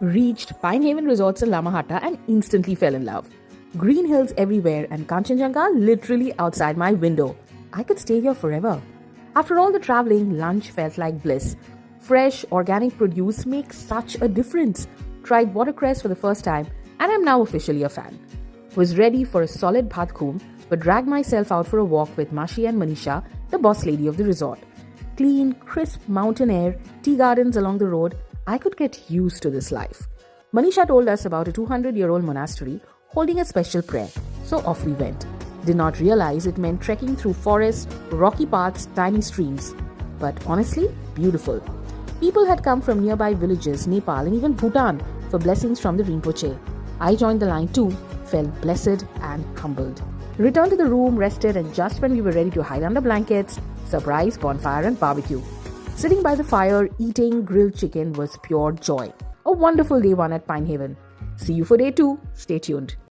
Reached Pine Haven Resorts in Lamahatta and instantly fell in love. Green hills everywhere and Kanchenjunga literally outside my window. I could stay here forever. After all the traveling, lunch felt like bliss. Fresh, organic produce makes such a difference. Tried watercress for the first time and I'm now officially a fan. Was ready for a solid bhat khoom, but dragged myself out for a walk with Mashi and Manisha, the boss lady of the resort. Clean, crisp mountain air, tea gardens along the road. I could get used to this life. Manisha told us about a 200-year-old monastery holding a special prayer, so off we went. Did not realize it meant trekking through forests, rocky paths, tiny streams. But honestly, beautiful. People had come from nearby villages, Nepal and even Bhutan for blessings from the Rinpoche. I joined the line too, felt blessed and humbled. Returned to the room, rested, and just when we were ready to hide under blankets, surprise bonfire and barbecue. Sitting by the fire, eating grilled chicken was pure joy. A wonderful day one at Pine Haven. See you for day 2. Stay tuned.